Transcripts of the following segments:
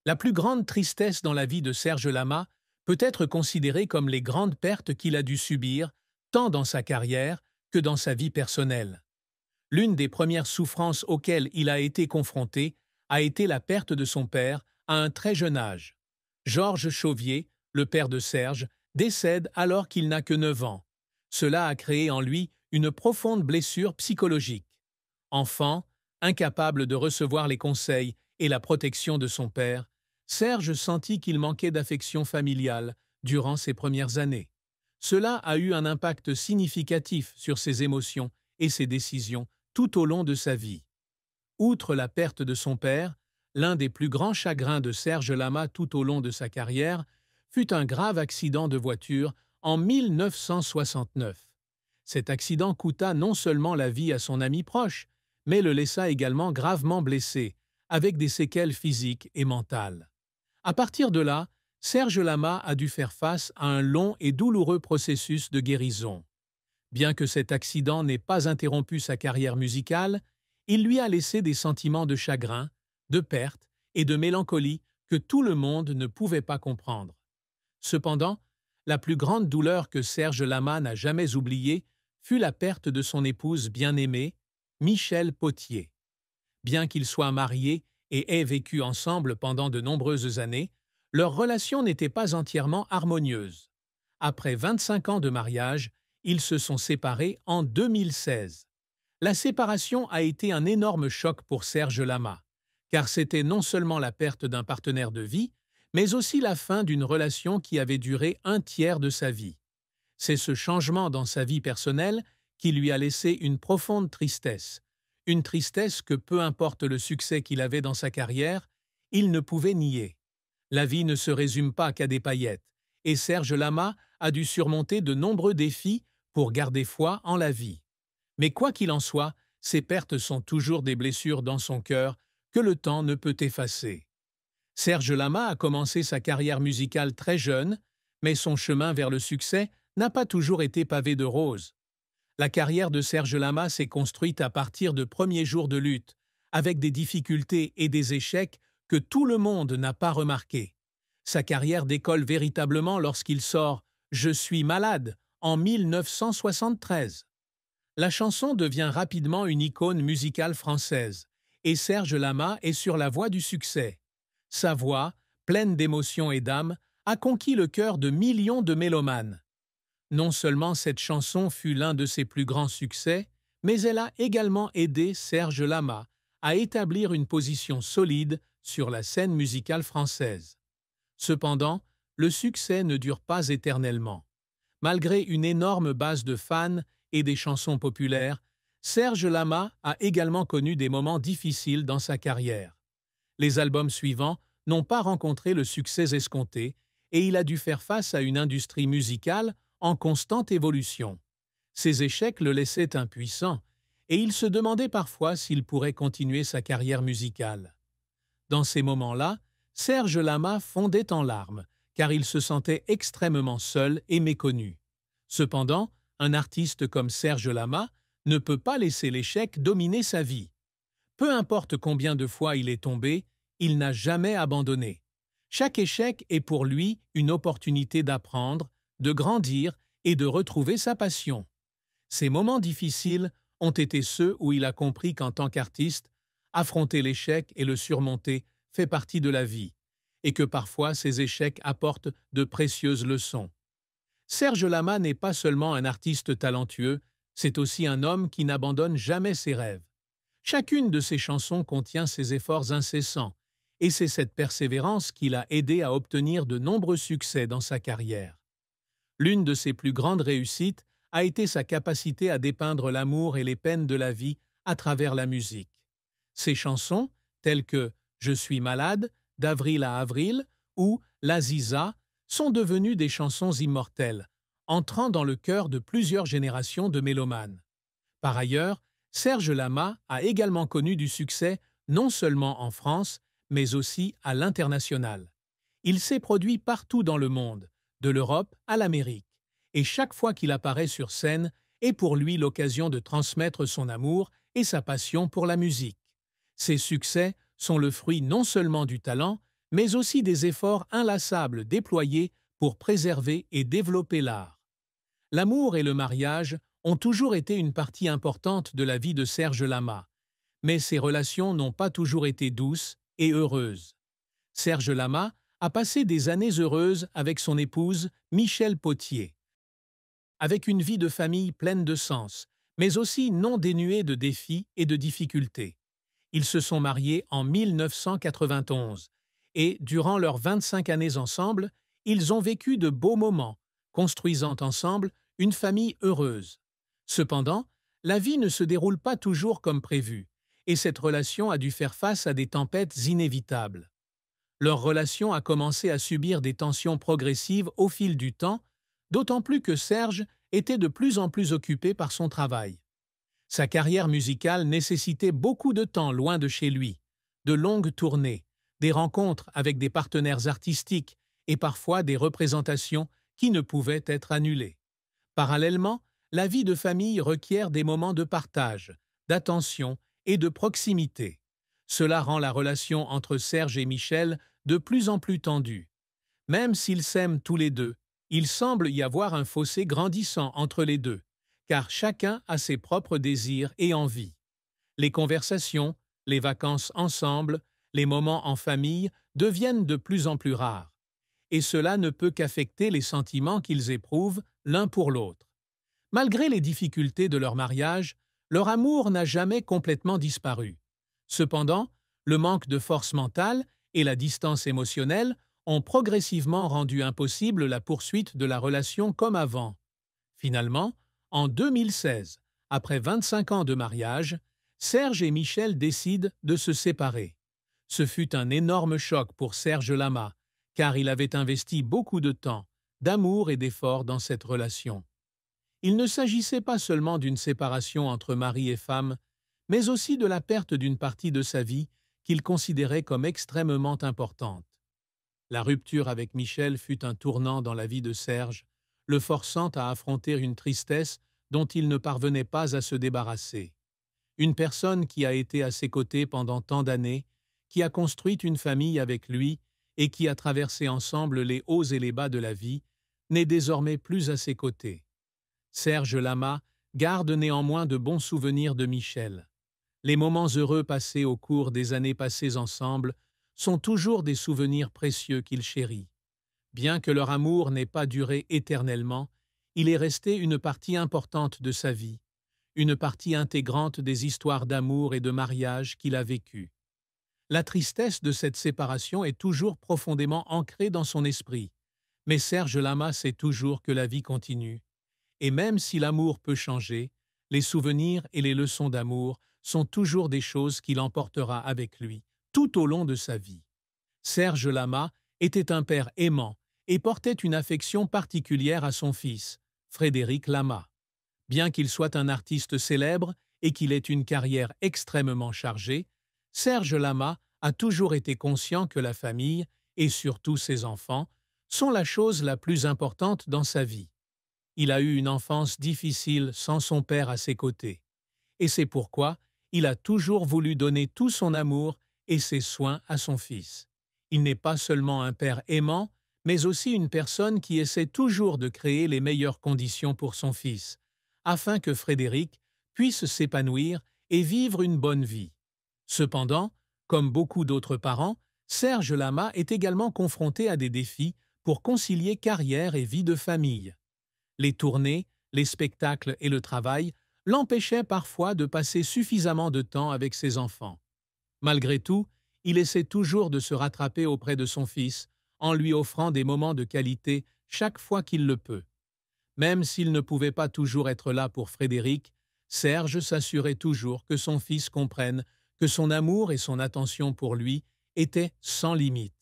La plus grande tristesse dans la vie de Serge Lama peut être considérée comme les grandes pertes qu'il a dû subir, tant dans sa carrière que dans sa vie personnelle. L'une des premières souffrances auxquelles il a été confronté a été la perte de son père à un très jeune âge. Georges Chauvier, le père de Serge, décède alors qu'il n'a que 9 ans. Cela a créé en lui une profonde blessure psychologique. Enfant, incapable de recevoir les conseils et la protection de son père, Serge sentit qu'il manquait d'affection familiale durant ses premières années. Cela a eu un impact significatif sur ses émotions et ses décisions tout au long de sa vie. Outre la perte de son père, l'un des plus grands chagrins de Serge Lama tout au long de sa carrière fut un grave accident de voiture en 1969. Cet accident coûta non seulement la vie à son ami proche, mais le laissa également gravement blessé, avec des séquelles physiques et mentales. À partir de là, Serge Lama a dû faire face à un long et douloureux processus de guérison. Bien que cet accident n'ait pas interrompu sa carrière musicale, il lui a laissé des sentiments de chagrin, de perte et de mélancolie que tout le monde ne pouvait pas comprendre. Cependant, la plus grande douleur que Serge Lama n'a jamais oubliée fut la perte de son épouse bien-aimée, Michèle Potier. Bien qu'ils soient mariés et aient vécu ensemble pendant de nombreuses années, leur relation n'était pas entièrement harmonieuse. Après 25 ans de mariage, ils se sont séparés en 2016. La séparation a été un énorme choc pour Serge Lama, car c'était non seulement la perte d'un partenaire de vie, mais aussi la fin d'une relation qui avait duré un tiers de sa vie. C'est ce changement dans sa vie personnelle qui lui a laissé une profonde tristesse. Une tristesse que, peu importe le succès qu'il avait dans sa carrière, il ne pouvait nier. La vie ne se résume pas qu'à des paillettes, et Serge Lama a dû surmonter de nombreux défis pour garder foi en la vie. Mais quoi qu'il en soit, ces pertes sont toujours des blessures dans son cœur que le temps ne peut effacer. Serge Lama a commencé sa carrière musicale très jeune, mais son chemin vers le succès n'a pas toujours été pavé de roses. La carrière de Serge Lama s'est construite à partir de premiers jours de lutte, avec des difficultés et des échecs que tout le monde n'a pas remarqués. Sa carrière décolle véritablement lorsqu'il sort « Je suis malade » en 1973. La chanson devient rapidement une icône musicale française, et Serge Lama est sur la voie du succès. Sa voix, pleine d'émotion et d'âme, a conquis le cœur de millions de mélomanes. Non seulement cette chanson fut l'un de ses plus grands succès, mais elle a également aidé Serge Lama à établir une position solide sur la scène musicale française. Cependant, le succès ne dure pas éternellement. Malgré une énorme base de fans et des chansons populaires, Serge Lama a également connu des moments difficiles dans sa carrière. Les albums suivants n'ont pas rencontré le succès escompté et il a dû faire face à une industrie musicale en constante évolution. Ces échecs le laissaient impuissant et il se demandait parfois s'il pourrait continuer sa carrière musicale. Dans ces moments-là, Serge Lama fondait en larmes car il se sentait extrêmement seul et méconnu. Cependant, un artiste comme Serge Lama ne peut pas laisser l'échec dominer sa vie. Peu importe combien de fois il est tombé, il n'a jamais abandonné. Chaque échec est pour lui une opportunité d'apprendre, de grandir et de retrouver sa passion. Ces moments difficiles ont été ceux où il a compris qu'en tant qu'artiste, affronter l'échec et le surmonter fait partie de la vie, et que parfois ces échecs apportent de précieuses leçons. Serge Lama n'est pas seulement un artiste talentueux, c'est aussi un homme qui n'abandonne jamais ses rêves. Chacune de ses chansons contient ses efforts incessants, et c'est cette persévérance qui l'a aidé à obtenir de nombreux succès dans sa carrière. L'une de ses plus grandes réussites a été sa capacité à dépeindre l'amour et les peines de la vie à travers la musique. Ses chansons, telles que « Je suis malade »,« D'avril à avril » ou « L'Aziza » sont devenues des chansons immortelles, entrant dans le cœur de plusieurs générations de mélomanes. Par ailleurs, Serge Lama a également connu du succès non seulement en France, mais aussi à l'international. Il s'est produit partout dans le monde, de l'Europe à l'Amérique, et chaque fois qu'il apparaît sur scène est pour lui l'occasion de transmettre son amour et sa passion pour la musique. Ces succès sont le fruit non seulement du talent, mais aussi des efforts inlassables déployés pour préserver et développer l'art. L'amour et le mariage ont toujours été une partie importante de la vie de Serge Lama, mais ces relations n'ont pas toujours été douces et heureuses. Serge Lama a passé des années heureuses avec son épouse Michèle Potier, avec une vie de famille pleine de sens, mais aussi non dénuée de défis et de difficultés. Ils se sont mariés en 1991 et, durant leurs 25 années ensemble, ils ont vécu de beaux moments, construisant ensemble une famille heureuse. Cependant, la vie ne se déroule pas toujours comme prévu, et cette relation a dû faire face à des tempêtes inévitables. Leur relation a commencé à subir des tensions progressives au fil du temps, d'autant plus que Serge était de plus en plus occupé par son travail. Sa carrière musicale nécessitait beaucoup de temps loin de chez lui, de longues tournées, des rencontres avec des partenaires artistiques et parfois des représentations qui ne pouvaient être annulées. Parallèlement, la vie de famille requiert des moments de partage, d'attention et de proximité. Cela rend la relation entre Serge et Michèle de plus en plus tendue. Même s'ils s'aiment tous les deux, il semble y avoir un fossé grandissant entre les deux, car chacun a ses propres désirs et envies. Les conversations, les vacances ensemble, les moments en famille deviennent de plus en plus rares, et cela ne peut qu'affecter les sentiments qu'ils éprouvent l'un pour l'autre. Malgré les difficultés de leur mariage, leur amour n'a jamais complètement disparu. Cependant, le manque de force mentale et la distance émotionnelle ont progressivement rendu impossible la poursuite de la relation comme avant. Finalement, en 2016, après 25 ans de mariage, Serge et Michèle décident de se séparer. Ce fut un énorme choc pour Serge Lama, car il avait investi beaucoup de temps, d'amour et d'efforts dans cette relation. Il ne s'agissait pas seulement d'une séparation entre mari et femme, mais aussi de la perte d'une partie de sa vie qu'il considérait comme extrêmement importante. La rupture avec Michèle fut un tournant dans la vie de Serge, le forçant à affronter une tristesse dont il ne parvenait pas à se débarrasser. Une personne qui a été à ses côtés pendant tant d'années, qui a construit une famille avec lui et qui a traversé ensemble les hauts et les bas de la vie, n'est désormais plus à ses côtés. Serge Lama garde néanmoins de bons souvenirs de Michèle. Les moments heureux passés au cours des années passées ensemble sont toujours des souvenirs précieux qu'il chérit. Bien que leur amour n'ait pas duré éternellement, il est resté une partie importante de sa vie, une partie intégrante des histoires d'amour et de mariage qu'il a vécues. La tristesse de cette séparation est toujours profondément ancrée dans son esprit, mais Serge Lama sait toujours que la vie continue. Et même si l'amour peut changer, les souvenirs et les leçons d'amour sont toujours des choses qu'il emportera avec lui, tout au long de sa vie. Serge Lama était un père aimant et portait une affection particulière à son fils, Frédéric Lama. Bien qu'il soit un artiste célèbre et qu'il ait une carrière extrêmement chargée, Serge Lama a toujours été conscient que la famille, et surtout ses enfants, sont la chose la plus importante dans sa vie. Il a eu une enfance difficile sans son père à ses côtés. Et c'est pourquoi il a toujours voulu donner tout son amour et ses soins à son fils. Il n'est pas seulement un père aimant, mais aussi une personne qui essaie toujours de créer les meilleures conditions pour son fils, afin que Frédéric puisse s'épanouir et vivre une bonne vie. Cependant, comme beaucoup d'autres parents, Serge Lama est également confronté à des défis pour concilier carrière et vie de famille. Les tournées, les spectacles et le travail l'empêchaient parfois de passer suffisamment de temps avec ses enfants. Malgré tout, il essaie toujours de se rattraper auprès de son fils, en lui offrant des moments de qualité chaque fois qu'il le peut. Même s'il ne pouvait pas toujours être là pour Frédéric, Serge s'assurait toujours que son fils comprenne que son amour et son attention pour lui étaient sans limite.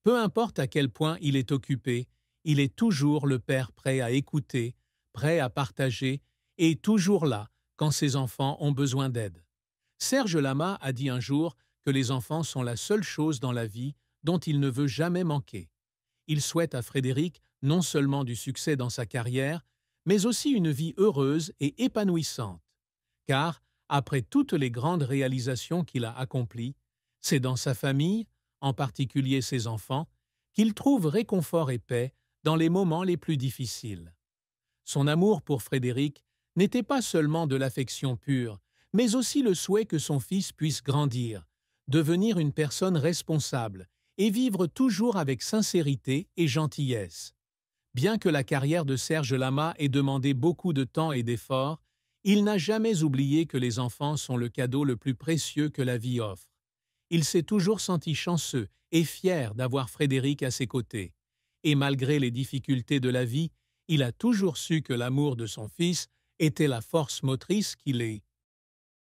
Peu importe à quel point il est occupé, il est toujours le père prêt à écouter, prêt à partager et toujours là quand ses enfants ont besoin d'aide. Serge Lama a dit un jour que les enfants sont la seule chose dans la vie dont il ne veut jamais manquer. Il souhaite à Frédéric non seulement du succès dans sa carrière, mais aussi une vie heureuse et épanouissante. Car, après toutes les grandes réalisations qu'il a accomplies, c'est dans sa famille, en particulier ses enfants, qu'il trouve réconfort et paix dans les moments les plus difficiles. Son amour pour Frédéric n'était pas seulement de l'affection pure, mais aussi le souhait que son fils puisse grandir, devenir une personne responsable et vivre toujours avec sincérité et gentillesse. Bien que la carrière de Serge Lama ait demandé beaucoup de temps et d'efforts, il n'a jamais oublié que les enfants sont le cadeau le plus précieux que la vie offre. Il s'est toujours senti chanceux et fier d'avoir Frédéric à ses côtés. Et malgré les difficultés de la vie, il a toujours su que l'amour de son fils était la force motrice qui les